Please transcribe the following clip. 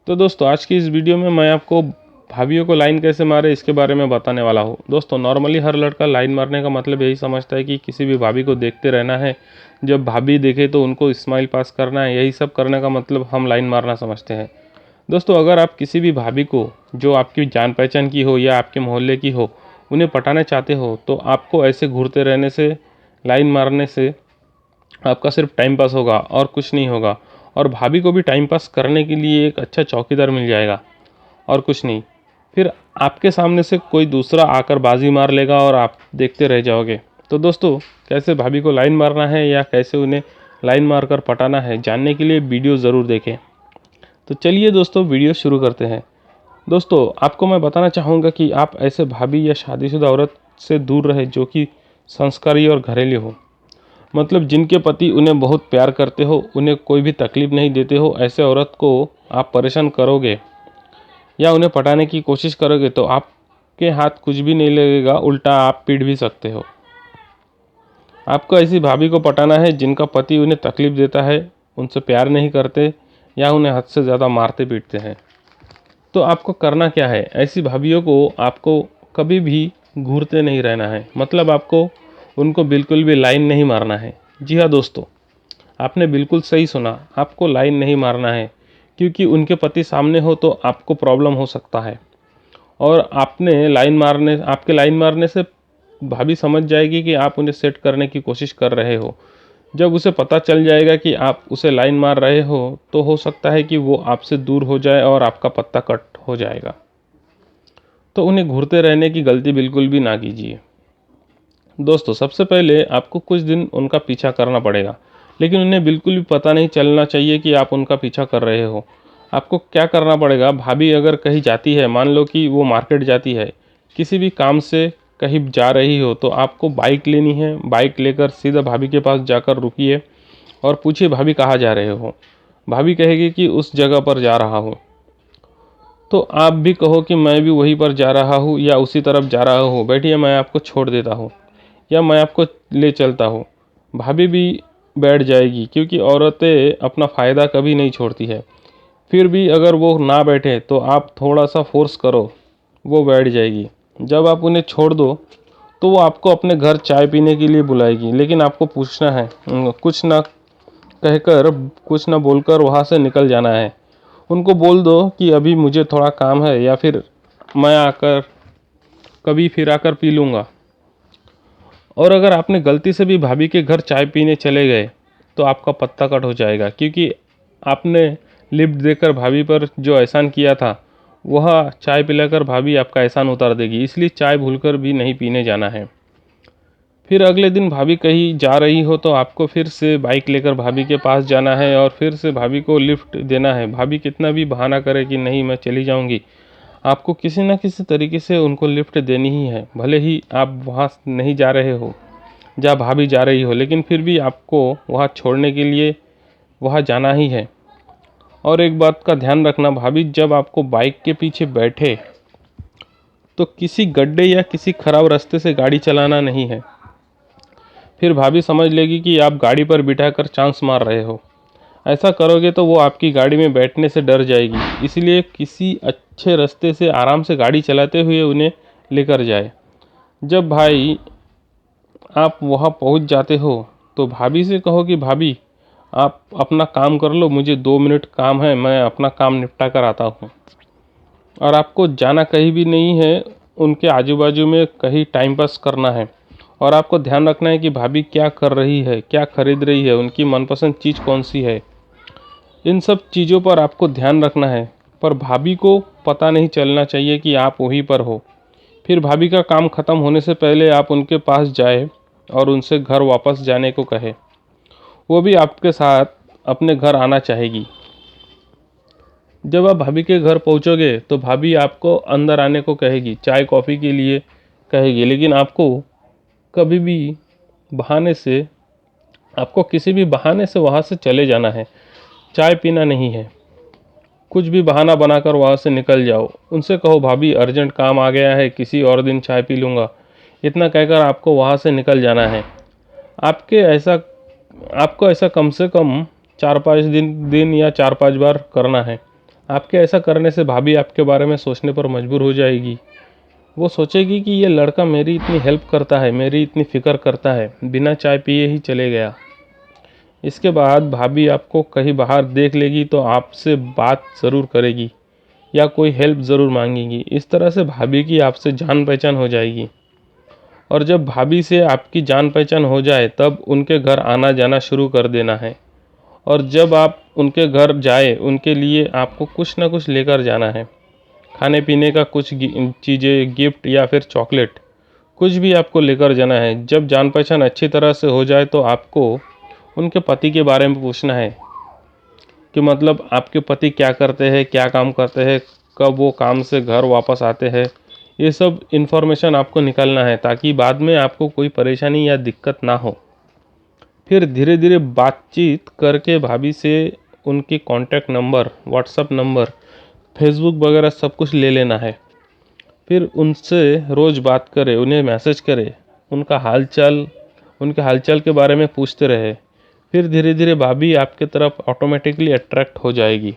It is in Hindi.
तो दोस्तों आज की इस वीडियो में मैं आपको भाभीयों को लाइन कैसे मारे इसके बारे में बताने वाला हूँ। दोस्तों नॉर्मली हर लड़का लाइन मारने का मतलब यही समझता है कि किसी भी भाभी को देखते रहना है, जब भाभी देखे तो उनको स्माइल पास करना है, यही सब करने का मतलब हम लाइन मारना समझते हैं। दोस्तों अगर आप किसी भी भाभी को जो आपकी जान पहचान की हो या आपके मोहल्ले की हो उन्हें पटाना चाहते हो तो आपको ऐसे घूरते रहने से, लाइन मारने से आपका सिर्फ टाइम पास होगा और कुछ नहीं होगा। और भाभी को भी टाइम पास करने के लिए एक अच्छा चौकीदार मिल जाएगा और कुछ नहीं। फिर आपके सामने से कोई दूसरा आकर बाजी मार लेगा और आप देखते रह जाओगे। तो दोस्तों कैसे भाभी को लाइन मारना है या कैसे उन्हें लाइन मारकर पटाना है जानने के लिए वीडियो ज़रूर देखें। तो चलिए दोस्तों वीडियो शुरू करते हैं। दोस्तों आपको मैं बताना चाहूँगा कि आप ऐसे भाभी या शादीशुदा औरत से दूर रहे जो कि संस्कारी और घरेलू हो, मतलब जिनके पति उन्हें बहुत प्यार करते हो, उन्हें कोई भी तकलीफ नहीं देते हो। ऐसे औरत को आप परेशान करोगे या उन्हें पटाने की कोशिश करोगे तो आपके हाथ कुछ भी नहीं लगेगा, उल्टा आप पीट भी सकते हो। आपको ऐसी भाभी को पटाना है जिनका पति उन्हें तकलीफ देता है, उनसे प्यार नहीं करते या उन्हें हद से ज़्यादा मारते पीटते हैं। तो आपको करना क्या है, ऐसी भाभीयों को आपको कभी भी घूरते नहीं रहना है, मतलब आपको उनको बिल्कुल भी लाइन नहीं मारना है। जी हाँ दोस्तों, आपने बिल्कुल सही सुना, आपको लाइन नहीं मारना है, क्योंकि उनके पति सामने हो तो आपको प्रॉब्लम हो सकता है। और आपके लाइन मारने से भाभी समझ जाएगी कि आप उन्हें सेट करने की कोशिश कर रहे हो। जब उसे पता चल जाएगा कि आप उसे लाइन मार रहे हो तो हो सकता है कि वो आपसे दूर हो जाए और आपका पत्ता कट हो जाएगा। तो उन्हें घूरते रहने की गलती बिल्कुल भी ना कीजिए। दोस्तों सबसे पहले आपको कुछ दिन उनका पीछा करना पड़ेगा, लेकिन उन्हें बिल्कुल भी पता नहीं चलना चाहिए कि आप उनका पीछा कर रहे हो। आपको क्या करना पड़ेगा, भाभी अगर कहीं जाती है, मान लो कि वो मार्केट जाती है, किसी भी काम से कहीं जा रही हो, तो आपको बाइक लेनी है। बाइक लेकर सीधा भाभी के पास जाकर रुकिए और पूछिए भाभी कहाँ जा रहे हो। भाभी कहेगी कि उस जगह पर जा रहा हूँ, तो आप भी कहो कि मैं भी वहीं पर जा रहा हूँ या उसी तरफ जा रहा हूँ, बैठिए मैं आपको छोड़ देता हूँ या मैं आपको ले चलता हूँ। भाभी भी बैठ जाएगी, क्योंकि औरतें अपना फ़ायदा कभी नहीं छोड़ती है। फिर भी अगर वो ना बैठे तो आप थोड़ा सा फोर्स करो, वो बैठ जाएगी। जब आप उन्हें छोड़ दो तो वो आपको अपने घर चाय पीने के लिए बुलाएगी, लेकिन आपको पूछना है, कुछ ना कहकर, कुछ ना बोलकर वहाँ से निकल जाना है। उनको बोल दो कि अभी मुझे थोड़ा काम है या फिर मैं आकर कभी फिर आकर पी लूँगा। और अगर आपने गलती से भी भाभी के घर चाय पीने चले गए तो आपका पत्ता कट हो जाएगा, क्योंकि आपने लिफ्ट देकर भाभी पर जो एहसान किया था वह चाय पिलाकर भाभी आपका एहसान उतार देगी। इसलिए चाय भूलकर भी नहीं पीने जाना है। फिर अगले दिन भाभी कहीं जा रही हो तो आपको फिर से बाइक लेकर भाभी के पास जाना है और फिर से भाभी को लिफ्ट देना है। भाभी कितना भी बहाना करे कि नहीं मैं चली जाऊंगी, आपको किसी न किसी तरीके से उनको लिफ्ट देनी ही है। भले ही आप वहाँ नहीं जा रहे हो जहाँ भाभी जा रही हो, लेकिन फिर भी आपको वहाँ छोड़ने के लिए वहाँ जाना ही है। और एक बात का ध्यान रखना, भाभी जब आपको बाइक के पीछे बैठे तो किसी गड्ढे या किसी खराब रास्ते से गाड़ी चलाना नहीं है। फिर भाभी समझ लेगी कि आप गाड़ी पर बिठाकर चांस मार रहे हो। ऐसा करोगे तो वो आपकी गाड़ी में बैठने से डर जाएगी। इसलिए किसी अच्छे रास्ते से आराम से गाड़ी चलाते हुए उन्हें लेकर जाए। जब भाई आप वहाँ पहुँच जाते हो तो भाभी से कहो कि भाभी आप अपना काम कर लो, मुझे 2 मिनट काम है, मैं अपना काम निपटा कर आता हूँ। और आपको जाना कहीं भी नहीं है, उनके आजू बाजू में कहीं टाइम पास करना है। और आपको ध्यान रखना है कि भाभी क्या कर रही है, क्या खरीद रही है, उनकी मनपसंद चीज़ कौन सी है। इन सब चीज़ों पर आपको ध्यान रखना है, पर भाभी को पता नहीं चलना चाहिए कि आप वहीं पर हो। फिर भाभी का काम ख़त्म होने से पहले आप उनके पास जाए और उनसे घर वापस जाने को कहे। वो भी आपके साथ अपने घर आना चाहेगी। जब आप भाभी के घर पहुंचोगे तो भाभी आपको अंदर आने को कहेगी, चाय कॉफ़ी के लिए कहेगी, लेकिन आपको कभी भी बहाने से, आपको किसी भी बहाने से वहाँ से चले जाना है। चाय पीना नहीं है, कुछ भी बहाना बनाकर वहाँ से निकल जाओ। उनसे कहो भाभी अर्जेंट काम आ गया है, किसी और दिन चाय पी लूँगा, इतना कहकर आपको वहाँ से निकल जाना है। आपके ऐसा आपको ऐसा कम से कम 4-5 दिन या 4-5 बार करना है। आपके ऐसा करने से भाभी आपके बारे में सोचने पर मजबूर हो जाएगी। वो सोचेगी कि ये लड़का मेरी इतनी हेल्प करता है, मेरी इतनी फ़िक्र करता है, बिना चाय पिए ही चले गया। इसके बाद भाभी आपको कहीं बाहर देख लेगी तो आपसे बात ज़रूर करेगी या कोई हेल्प ज़रूर मांगेगी। इस तरह से भाभी की आपसे जान पहचान हो जाएगी। और जब भाभी से आपकी जान पहचान हो जाए तब उनके घर आना जाना शुरू कर देना है। और जब आप उनके घर जाए उनके लिए आपको कुछ ना कुछ लेकर जाना है। खाने पीने का कुछ चीज़ें, गिफ्ट या फिर चॉकलेट, कुछ भी आपको लेकर जाना है। जब जान पहचान अच्छी तरह से हो जाए तो आपको उनके पति के बारे में पूछना है कि मतलब आपके पति क्या करते हैं, क्या काम करते हैं, कब वो काम से घर वापस आते हैं। ये सब इन्फॉर्मेशन आपको निकालना है ताकि बाद में आपको कोई परेशानी या दिक्कत ना हो। फिर धीरे धीरे बातचीत करके भाभी से उनकी contact number, WhatsApp number, Facebook वगैरह सब कुछ ले लेना है। फिर उनसे रोज़ बात करें, उन्हें मैसेज करें, उनके हालचाल के बारे में पूछते रहे। फिर धीरे धीरे भाभी आपके तरफ ऑटोमेटिकली अट्रैक्ट हो जाएगी।